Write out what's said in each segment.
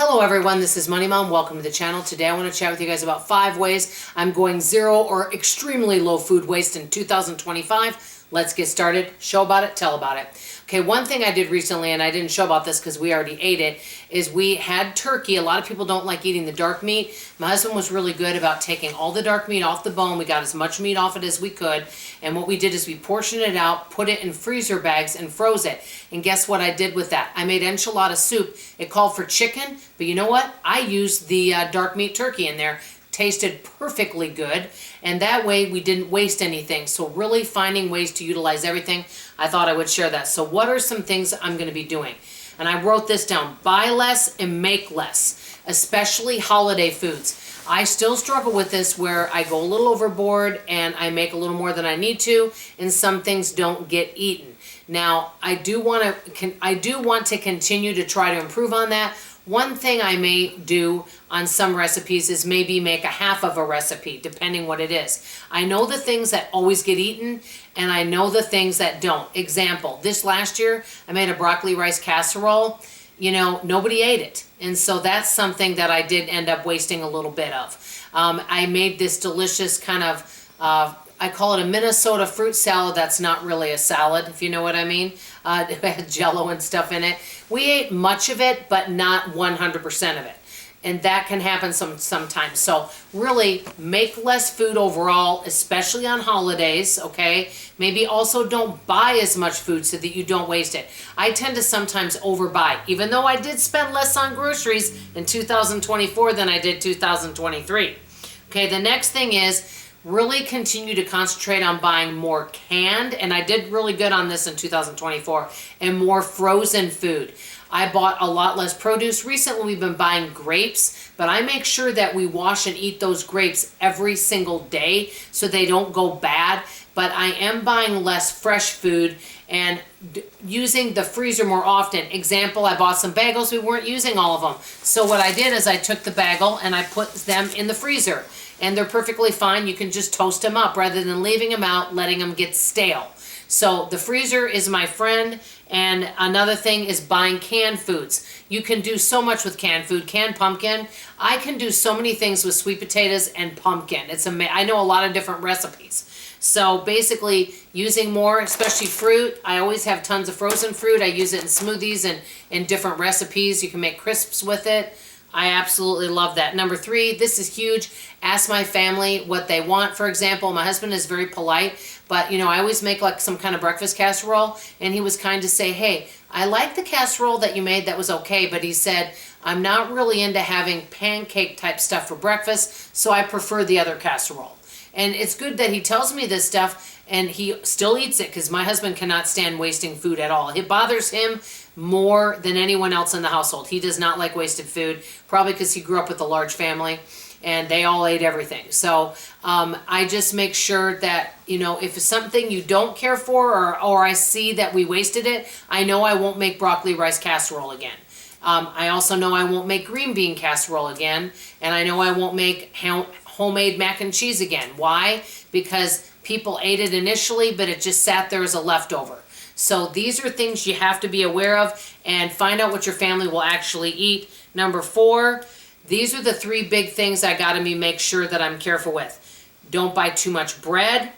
Hello everyone, this is Money Mom. Welcome to the channel. Today I want to chat with you guys about 5 ways I'm going zero or extremely low food waste in 2025. Let's get started. Show about it, tell about it. Okay, one thing I did recently, and I didn't show about this because we already ate it, is we had turkey. A lot of people don't like eating the dark meat. My husband was really good about taking all the dark meat off the bone. We got as much meat off it as we could. And what we did is we portioned it out, put it in freezer bags, and froze it. And guess what I did with that? I made enchilada soup. It called for chicken, but you know what? I used the dark meat turkey in there. Tasted perfectly good, and that way we didn't waste anything. So really finding ways to utilize everything, I thought I would share that. So what are some things I'm going to be doing? And I wrote this down: buy less and make less, especially holiday foods. I still struggle with this where I go a little overboard and I make a little more than I need to, and some things don't get eaten. Now, I do want to continue to try to improve on that. One thing I may do on some recipes is maybe make a half of a recipe, depending what it is. I know the things that always get eaten, and I know the things that don't. Example, this last year, I made a broccoli rice casserole. You know, nobody ate it. And so that's something that I did end up wasting a little bit of. I made this delicious kind of, I call it a Minnesota fruit salad. That's not really a salad, if you know what I mean. It had Jello and stuff in it. We ate much of it, but not 100% of it. And that can happen sometimes. So really make less food overall, especially on holidays, okay? Maybe also don't buy as much food so that you don't waste it. I tend to sometimes overbuy, even though I did spend less on groceries in 2024 than I did 2023. Okay, the next thing is really continue to concentrate on buying more canned, and I did really good on this in 2024, and more frozen food. I bought a lot less produce. Recently we've been buying grapes, but I make sure that we wash and eat those grapes every single day so they don't go bad. But I am buying less fresh food and using the freezer more often. Example, I bought some bagels. We weren't using all of them. So what I did is I took the bagel and I put them in the freezer. And they're perfectly fine. You can just toast them up rather than leaving them out, letting them get stale. So the freezer is my friend. And another thing is buying canned foods. You can do so much with canned food. Canned pumpkin. I can do so many things with sweet potatoes and pumpkin. I know a lot of different recipes. So basically using more, especially fruit. I always have tons of frozen fruit. I use it in smoothies and in different recipes. You can make crisps with it. I absolutely love that. Number 3, this is huge. Ask my family what they want. For example, my husband is very polite, but you know, I always make like some kind of breakfast casserole, and he was kind to say, hey, I like the casserole that you made, that was okay, but he said, I'm not really into having pancake type stuff for breakfast, so I prefer the other casserole. And it's good that he tells me this stuff, and he still eats it, because my husband cannot stand wasting food at all. It bothers him more than anyone else in the household. He does not like wasted food, probably because he grew up with a large family and they all ate everything. So I just make sure that, you know, if it's something you don't care for, or I see that we wasted it, I know I won't make broccoli rice casserole again. I also know I won't make green bean casserole again, and I know I won't make homemade mac and cheese again. Why? Because people ate it initially, but it just sat there as a leftover. So these are things you have to be aware of, and find out what your family will actually eat. Number 4, these are the 3 big things I gotta make sure that I'm careful with. Don't buy too much bread,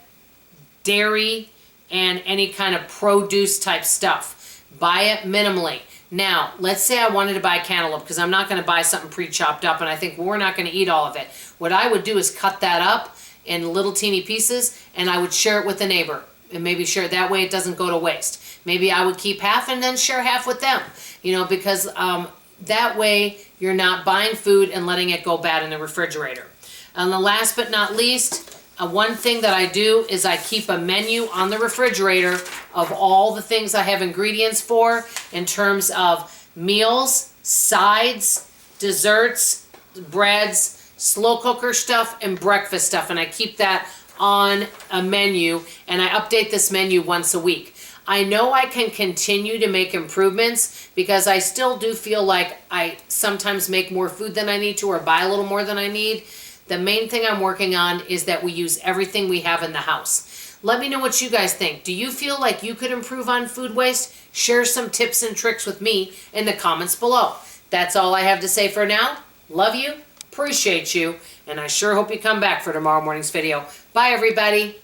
dairy, and any kind of produce type stuff. Buy it minimally. Now, let's say I wanted to buy cantaloupe, because I'm not going to buy something pre-chopped up, and I think we're not going to eat all of it. What I would do is cut that up in little teeny pieces, and I would share it with a neighbor. And maybe share it that way, it doesn't go to waste. Maybe I would keep half and then share half with them, you know, because that way you're not buying food and letting it go bad in the refrigerator. And the last but not least, one thing that I do is I keep a menu on the refrigerator of all the things I have ingredients for in terms of meals, sides, desserts, breads, slow cooker stuff, and breakfast stuff. And I keep that on a menu, and I update this menu once a week. I know I can continue to make improvements, because I still do feel like I sometimes make more food than I need to, or buy a little more than I need. The main thing I'm working on is that we use everything we have in the house. Let me know what you guys think. Do you feel like you could improve on food waste? Share some tips and tricks with me in the comments below. That's all I have to say for now. Love you, appreciate you, and I sure hope you come back for tomorrow morning's video. Bye, everybody.